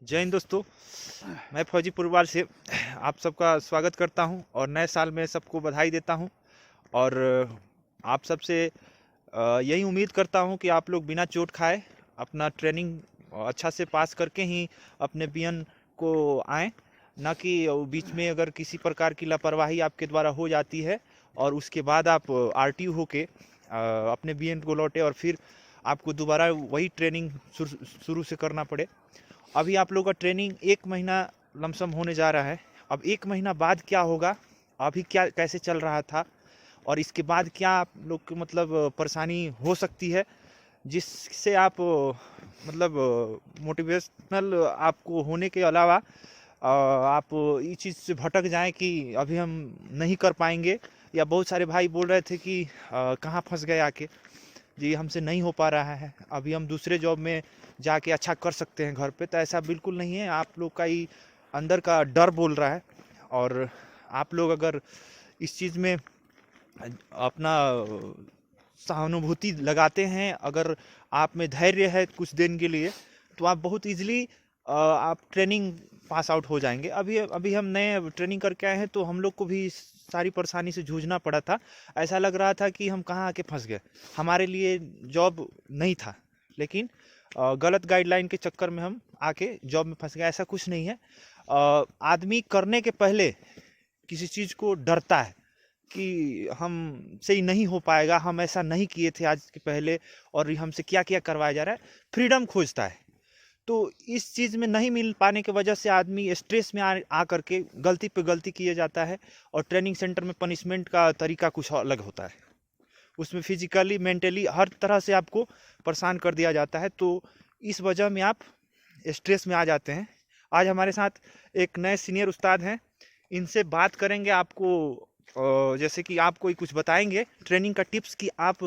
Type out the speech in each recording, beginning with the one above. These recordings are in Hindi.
जय हिंद दोस्तों। मैं फौजी परिवार से आप सबका स्वागत करता हूं और नए साल में सबको बधाई देता हूं। और आप सबसे यही उम्मीद करता हूं कि आप लोग बिना चोट खाए अपना ट्रेनिंग अच्छा से पास करके ही अपने बीएन को आएँ, ना कि बीच में अगर किसी प्रकार की लापरवाही आपके द्वारा हो जाती है और उसके बाद आप आरटीयू होके अपने बीएन को लौटे और फिर आपको दोबारा वही ट्रेनिंग शुरू से करना पड़े। अभी आप लोग का ट्रेनिंग 1 महीना लमसम होने जा रहा है। अब 1 महीना बाद क्या होगा, अभी क्या कैसे चल रहा था और इसके बाद क्या आप लोग को मतलब परेशानी हो सकती है, जिससे आप मतलब मोटिवेशनल आपको होने के अलावा आप इस चीज़ से भटक जाएँ कि अभी हम नहीं कर पाएँगे। या बहुत सारे भाई बोल रहे थे कि कहाँ फँस गए आके, जी हमसे नहीं हो पा रहा है, अभी हम दूसरे जॉब में जाके अच्छा कर सकते हैं घर पे। तो ऐसा बिल्कुल नहीं है, आप लोग का ही अंदर का डर बोल रहा है। और आप लोग अगर इस चीज़ में अपना सहानुभूति लगाते हैं, अगर आप में धैर्य है कुछ दिन के लिए, तो आप बहुत इजीली आप ट्रेनिंग पास आउट हो जाएंगे। अभी अभी हम नए ट्रेनिंग करके आए हैं तो हम लोग को भी सारी परेशानी से जूझना पड़ा था। ऐसा लग रहा था कि हम कहाँ आके फंस गए, हमारे लिए जॉब नहीं था। लेकिन गलत गाइडलाइन के चक्कर में हम आके जॉब में फंस गए। ऐसा कुछ नहीं है। आदमी करने के पहले किसी चीज़ को डरता है कि हमसे ही नहीं हो पाएगा, हम ऐसा नहीं किए थे आज के पहले और हमसे क्या क्या करवाया जा रहा है, फ्रीडम खोजता है। तो इस चीज़ में नहीं मिल पाने की वजह से आदमी स्ट्रेस में आ करके गलती पे गलती किए जाता है। और ट्रेनिंग सेंटर में पनिशमेंट का तरीका कुछ अलग होता है, उसमें फिजिकली मेंटली हर तरह से आपको परेशान कर दिया जाता है। तो इस वजह में आप स्ट्रेस में आ जाते हैं। आज हमारे साथ एक नए सीनियर उस्ताद हैं, इनसे बात करेंगे। आपको जैसे कि आप कोई कुछ बताएंगे ट्रेनिंग का टिप्स कि आप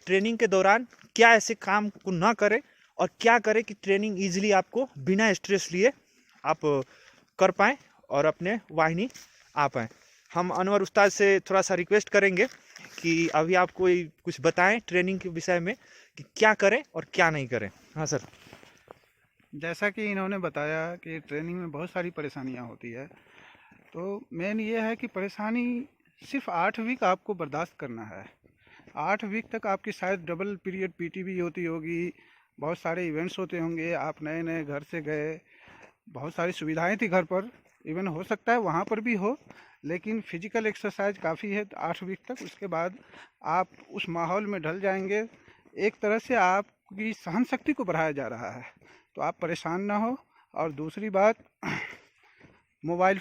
ट्रेनिंग के दौरान क्या ऐसे काम को ना करें और क्या करें कि ट्रेनिंग इजीली आपको बिना स्ट्रेस लिए आप कर पाएँ और अपने वाहिनी आ पाएँ। हम अनवर उस्ताद से थोड़ा सा रिक्वेस्ट करेंगे कि अभी आप कोई कुछ बताएं ट्रेनिंग के विषय में कि क्या करें और क्या नहीं करें। हाँ सर। जैसा कि इन्होंने बताया कि ट्रेनिंग में बहुत सारी परेशानियां होती है। तो मेन ये है कि परेशानी सिर्फ 8 वीक आपको बर्दाश्त करना है। 8 वीक तक आपकी शायद डबल पीरियड पीटी भी होती होगी, बहुत सारे इवेंट्स होते होंगे, आप नए नए घर से गए, बहुत सारी सुविधाएं थी घर पर, इवन हो सकता है वहाँ पर भी हो, लेकिन फिजिकल एक्सरसाइज काफ़ी है 8 वीक तक। उसके बाद आप उस माहौल में ढल जाएंगे। एक तरह से आपकी सहन शक्ति को बढ़ाया जा रहा है, तो आप परेशान ना हो। और दूसरी बात, मोबाइल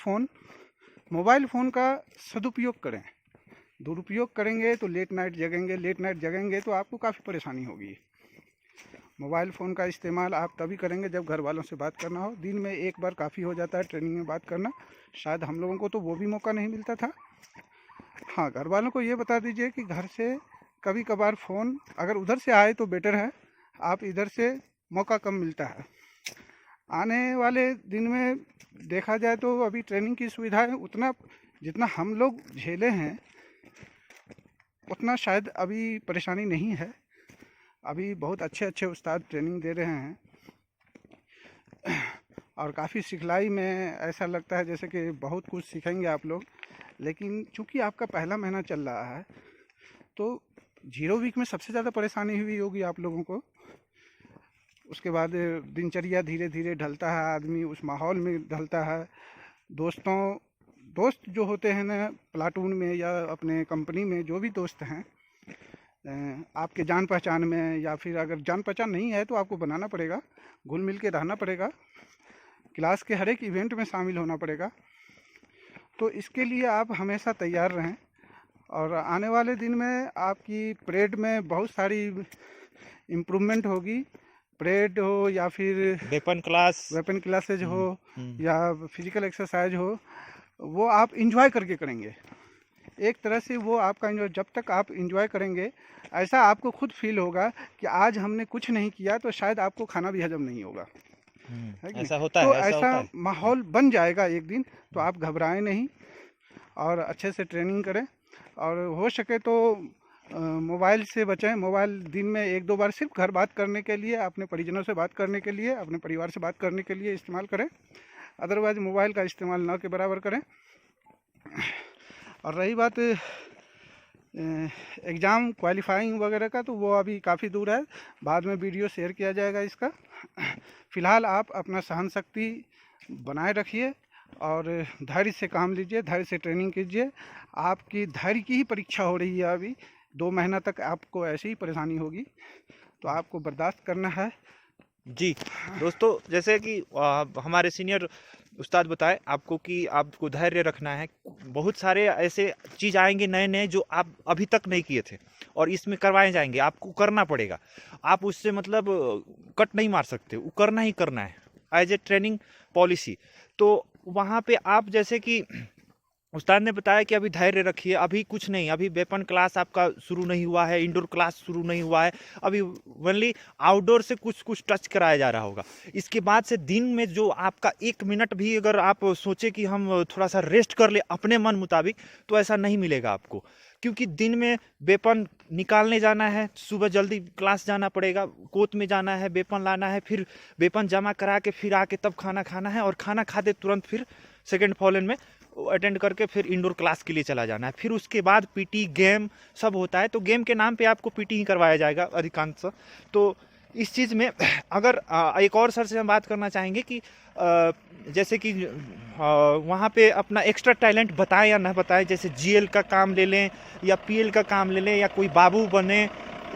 फ़ोन का सदुपयोग करें। दुरुपयोग करेंगे तो लेट नाइट जगेंगे, लेट नाइट जगेंगे तो आपको काफ़ी परेशानी होगी। मोबाइल फ़ोन का इस्तेमाल आप तभी करेंगे जब घर वालों से बात करना हो। दिन में एक बार काफ़ी हो जाता है ट्रेनिंग में बात करना, शायद हम लोगों को तो वो भी मौका नहीं मिलता था। हाँ, घर वालों को ये बता दीजिए कि घर से कभी कभार फ़ोन अगर उधर से आए तो बेटर है, आप इधर से मौका कम मिलता है। आने वाले दिन में देखा जाए तो अभी ट्रेनिंग की सुविधाएं उतना जितना हम लोग झेले हैं उतना शायद अभी परेशानी नहीं है। अभी बहुत अच्छे अच्छे उस्ताद ट्रेनिंग दे रहे हैं और काफ़ी सिखलाई में ऐसा लगता है जैसे कि बहुत कुछ सीखेंगे आप लोग। लेकिन चूंकि आपका पहला महीना चल रहा है तो 0 वीक में सबसे ज़्यादा परेशानी हुई होगी आप लोगों को। उसके बाद दिनचर्या धीरे धीरे ढलता है, आदमी उस माहौल में ढलता है। दोस्त जो होते हैं ना प्लाटून में या अपने कंपनी में, जो भी दोस्त हैं आपके जान पहचान में, या फिर अगर जान पहचान नहीं है तो आपको बनाना पड़ेगा, घुल मिल के रहना पड़ेगा, क्लास के हर एक इवेंट में शामिल होना पड़ेगा। तो इसके लिए आप हमेशा तैयार रहें। और आने वाले दिन में आपकी परेड में बहुत सारी इम्प्रूवमेंट होगी। परेड हो या फिर वेपन क्लासेज हो या फिजिकल एक्सरसाइज हो, वो आप इंजॉय करके करेंगे। एक तरह से वो आपका इंजॉय, जब तक आप इंजॉय करेंगे ऐसा आपको खुद फील होगा कि आज हमने कुछ नहीं किया तो शायद आपको खाना भी हजम नहीं होगा, है कि नहीं। ऐसा होता है, तो ऐसा ऐसा होता है। माहौल बन जाएगा एक दिन, तो आप घबराएं नहीं और अच्छे से ट्रेनिंग करें। और हो सके तो मोबाइल से बचें। मोबाइल दिन में 1-2 बार सिर्फ घर बात करने के लिए, अपने परिजनों से बात करने के लिए, अपने परिवार से बात करने के लिए इस्तेमाल करें। अदरवाइज़ मोबाइल का इस्तेमाल ना के बराबर करें। और रही बात एग्ज़ाम क्वालिफाइंग वगैरह का, तो वो अभी काफ़ी दूर है, बाद में वीडियो शेयर किया जाएगा इसका। फ़िलहाल आप अपना सहन शक्ति बनाए रखिए और धैर्य से काम लीजिए, धैर्य से ट्रेनिंग कीजिए। आपकी धैर्य की ही परीक्षा हो रही है अभी। 2 महीना तक आपको ऐसी ही परेशानी होगी, तो आपको बर्दाश्त करना है। जी दोस्तों, जैसे कि हमारे सीनियर उस्ताद बताए आपको कि आपको धैर्य रखना है। बहुत सारे ऐसे चीज़ आएंगे नए नए जो आप अभी तक नहीं किए थे और इसमें करवाए जाएंगे, आपको करना पड़ेगा। आप उससे मतलब कट नहीं मार सकते, वो करना ही करना है एज ए ट्रेनिंग पॉलिसी। तो वहाँ पे आप जैसे कि उस्ताद ने बताया कि अभी धैर्य रखिए, अभी कुछ नहीं, अभी वेपन क्लास आपका शुरू नहीं हुआ है, इंडोर क्लास शुरू नहीं हुआ है, अभी ओनली आउटडोर से कुछ कुछ टच कराया जा रहा होगा। इसके बाद से दिन में जो आपका 1 मिनट भी अगर आप सोचे कि हम थोड़ा सा रेस्ट कर ले अपने मन मुताबिक, तो ऐसा नहीं मिलेगा आपको। क्योंकि दिन में वेपन निकालने जाना है, सुबह जल्दी क्लास जाना पड़ेगा, कोत में जाना है, वेपन लाना है, फिर वेपन जमा करा के फिर आके तब खाना खाना है, और खाना खाते तुरंत फिर सेकेंड फॉलन में अटेंड करके फिर इंडोर क्लास के लिए चला जाना है। फिर उसके बाद पीटी गेम सब होता है, तो गेम के नाम पे आपको पीटी ही करवाया जाएगा अधिकांश। तो इस चीज़ में अगर एक और सर से हम बात करना चाहेंगे कि जैसे कि वहाँ पे अपना एक्स्ट्रा टैलेंट बताएं या ना बताएं, जैसे जीएल का काम ले लें या पीएल का काम ले लें या कोई बाबू बने,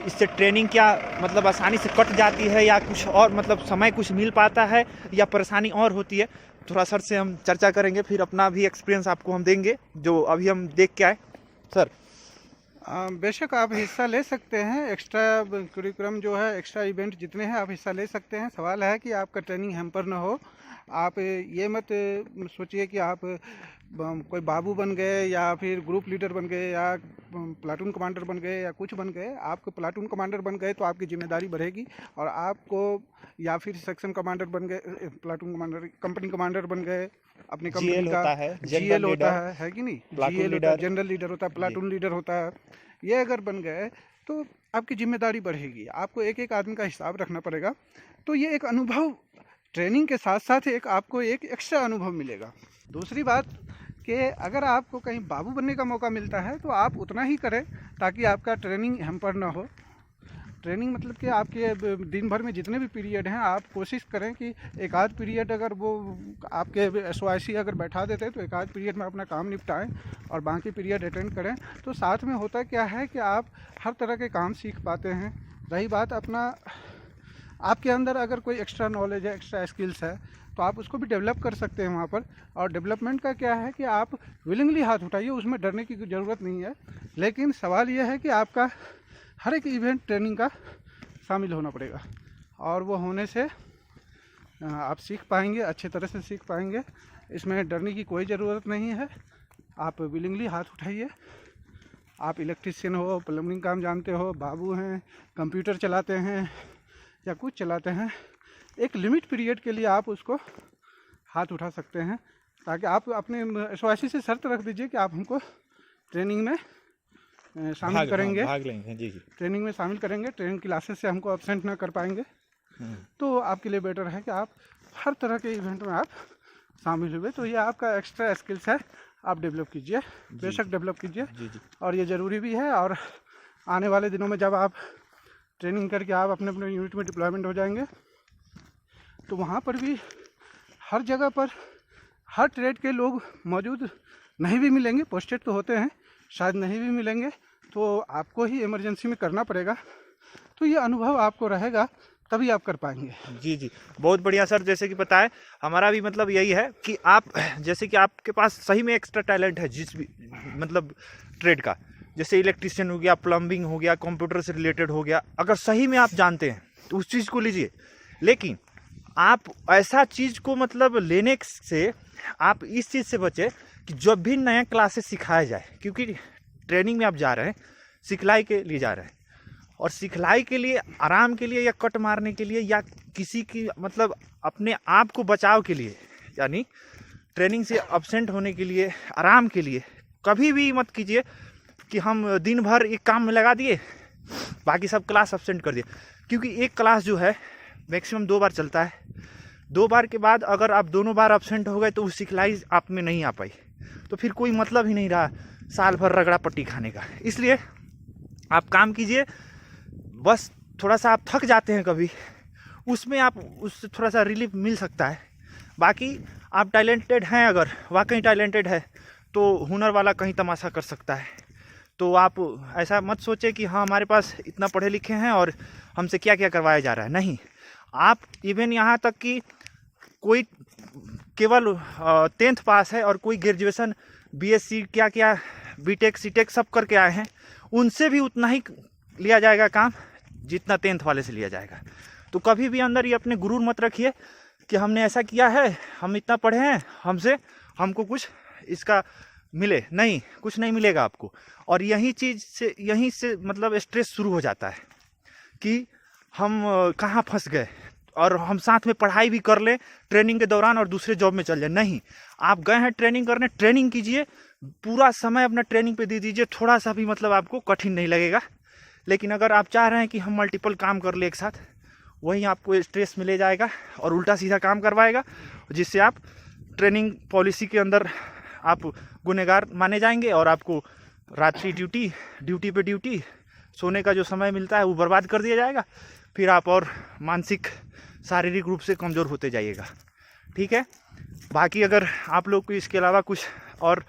इससे ट्रेनिंग क्या मतलब आसानी से कट जाती है या कुछ और मतलब समय कुछ मिल पाता है या परेशानी और होती है, थोड़ा सर से हम चर्चा करेंगे। फिर अपना भी एक्सपीरियंस आपको हम देंगे जो अभी हम देख के आए। सर बेशक आप हिस्सा ले सकते हैं। एक्स्ट्रा करिकुलम जो है, एक्स्ट्रा इवेंट जितने हैं आप हिस्सा ले सकते हैं। सवाल है कि आपका ट्रेनिंग हैम्पर ना हो। आप ये मत सोचिए कि आप कोई बाबू बन गए या फिर ग्रुप लीडर बन गए या प्लाटून कमांडर बन गए या कुछ बन गए। आपको प्लाटून कमांडर बन गए तो आपकी जिम्मेदारी बढ़ेगी, और आपको या फिर सेक्शन कमांडर बन गए, प्लाटून कमांडर, कंपनी कमांडर बन गए, अपनी कंपनी का जीएल होता है कि नहीं, जीएल होता है, जनरल लीडर होता है, प्लाटून लीडर होता है। ये अगर बन गए तो आपकी जिम्मेदारी बढ़ेगी, आपको एक एक आदमी का हिसाब रखना पड़ेगा। तो ये एक अनुभव, ट्रेनिंग के साथ साथ एक आपको एक एक्स्ट्रा अनुभव मिलेगा। दूसरी बात कि अगर आपको कहीं बाबू बनने का मौका मिलता है तो आप उतना ही करें ताकि आपका ट्रेनिंग हैम्पर ना हो। ट्रेनिंग मतलब कि आपके दिन भर में जितने भी पीरियड हैं आप कोशिश करें कि एक आध पीरियड अगर वो आपके SYC अगर बैठा देते हैं तो एक आध पीरियड में अपना काम निपटाएं और बाकी पीरियड अटेंड करें। तो साथ में होता क्या है कि आप हर तरह के काम सीख पाते हैं। रही बात अपना, आपके अंदर अगर कोई एक्स्ट्रा नॉलेज है, एक्स्ट्रा स्किल्स है, तो आप उसको भी डेवलप कर सकते हैं वहाँ पर। और डेवलपमेंट का क्या है कि आप विलिंगली हाथ उठाइए, उसमें डरने की ज़रूरत नहीं है। लेकिन सवाल यह है कि आपका हर एक इवेंट ट्रेनिंग का शामिल होना पड़ेगा, और वो होने से आप सीख पाएंगे, अच्छे तरह से सीख पाएंगे। इसमें डरने की कोई ज़रूरत नहीं है। आप विलिंगली हाथ उठाइए। आप इलेक्ट्रिशियन हो, प्लम्बिंग काम जानते हो, बाबू हैं, कंप्यूटर चलाते हैं या कुछ चलाते हैं, एक लिमिट पीरियड के लिए आप उसको हाथ उठा सकते हैं, ताकि आप अपने SYC से शर्त रख दीजिए कि आप हमको ट्रेनिंग में शामिल करेंगे, भाग लेंगे। जी जी, ट्रेनिंग में शामिल करेंगे, ट्रेनिंग क्लासेस से हमको अब्सेंट ना कर पाएंगे। तो आपके लिए बेटर है कि आप हर तरह के इवेंट में आप शामिल हुए। तो ये आपका एक्स्ट्रा स्किल्स है, आप डेवलप कीजिए, बेशक डेवलप कीजिए। और ये ज़रूरी भी है। और आने वाले दिनों में जब आप ट्रेनिंग करके आप अपने अपने यूनिट में डिप्लॉयमेंट हो जाएंगे तो वहाँ पर भी हर जगह पर हर ट्रेड के लोग मौजूद नहीं भी मिलेंगे, पोस्टेड तो होते हैं, शायद नहीं भी मिलेंगे, तो आपको ही इमरजेंसी में करना पड़ेगा। तो ये अनुभव आपको रहेगा, तभी आप कर पाएंगे। जी जी, बहुत बढ़िया सर। जैसे कि पता है, हमारा भी मतलब यही है कि आप जैसे कि आपके पास सही में एक्स्ट्रा टैलेंट है जिस भी मतलब ट्रेड का, जैसे इलेक्ट्रिशियन हो गया, प्लम्बिंग हो गया, कंप्यूटर से रिलेटेड हो गया, अगर सही में आप जानते हैं तो उस चीज़ को लीजिए। लेकिन आप ऐसा चीज़ को मतलब लेने से आप इस चीज़ से बचे कि जब भी नया क्लासेस सिखाया जाए, क्योंकि ट्रेनिंग में आप जा रहे हैं, सिखलाई के लिए जा रहे हैं, और सिखलाई के लिए, आराम के लिए या कट मारने के लिए या किसी की मतलब अपने आप को बचाव के लिए, यानी ट्रेनिंग से अब्सेंट होने के लिए, आराम के लिए कभी भी मत कीजिए कि हम दिन भर एक काम में लगा दिए, बाकी सब क्लास एब्सेंट कर दिए। क्योंकि एक क्लास जो है मैक्सिमम 2 बार चलता है, 2 बार के बाद अगर आप दोनों बार एब्सेंट हो गए तो वो सिखलाई आप में नहीं आ पाई, तो फिर कोई मतलब ही नहीं रहा साल भर रगड़ा पट्टी खाने का। इसलिए आप काम कीजिए, बस थोड़ा सा आप थक जाते हैं कभी, उसमें आप उससे थोड़ा सा रिलीफ मिल सकता है। बाकी आप टैलेंटेड हैं, अगर वाकई टैलेंटेड है तो हुनर वाला कहीं तमाशा कर सकता है। तो आप ऐसा मत सोचे कि हाँ हमारे पास इतना पढ़े लिखे हैं और हमसे क्या क्या करवाया जा रहा है। नहीं, आप इवन यहाँ तक कि कोई केवल 10th पास है और कोई ग्रेजुएशन BSc क्या क्या BTech CTech सब करके आए हैं, उनसे भी उतना ही लिया जाएगा काम जितना 10th वाले से लिया जाएगा। तो कभी भी अंदर ये अपने गुरूर मत रखिए कि हमने ऐसा किया है, हम इतना पढ़े हैं, हमको कुछ इसका मिले। नहीं, कुछ नहीं मिलेगा आपको। और यहीं से मतलब स्ट्रेस शुरू हो जाता है कि हम कहाँ फंस गए, और हम साथ में पढ़ाई भी कर लें ट्रेनिंग के दौरान और दूसरे जॉब में चल जाए। नहीं, आप गए हैं ट्रेनिंग करने, ट्रेनिंग कीजिए, पूरा समय अपना ट्रेनिंग पे दे दीजिए, थोड़ा सा भी मतलब आपको कठिन नहीं लगेगा। लेकिन अगर आप चाह रहे हैं कि हम मल्टीपल काम कर ले एक साथ, वहीं आपको स्ट्रेस में ले जाएगा और उल्टा सीधा काम करवाएगा, जिससे आप ट्रेनिंग पॉलिसी के अंदर आप गुनहगार माने जाएंगे और आपको रात्रि ड्यूटी पे ड्यूटी सोने का जो समय मिलता है वो बर्बाद कर दिया जाएगा। फिर आप और मानसिक शारीरिक रूप से कमज़ोर होते जाइएगा। ठीक है, बाकी अगर आप लोग को इसके अलावा कुछ और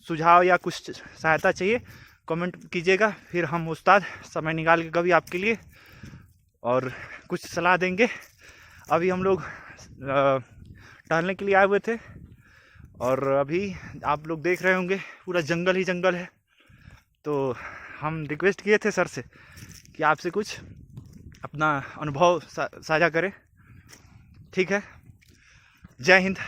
सुझाव या कुछ सहायता चाहिए कमेंट कीजिएगा, फिर हम उस्ताद समय निकाल के कभी आपके लिए और कुछ सलाह देंगे। अभी हम लोग टहलने के लिए आए हुए थे और अभी आप लोग देख रहे होंगे पूरा जंगल ही जंगल है। तो हम रिक्वेस्ट किए थे सर से कि आपसे कुछ अपना अनुभव साझा करें। ठीक है, जय हिंद।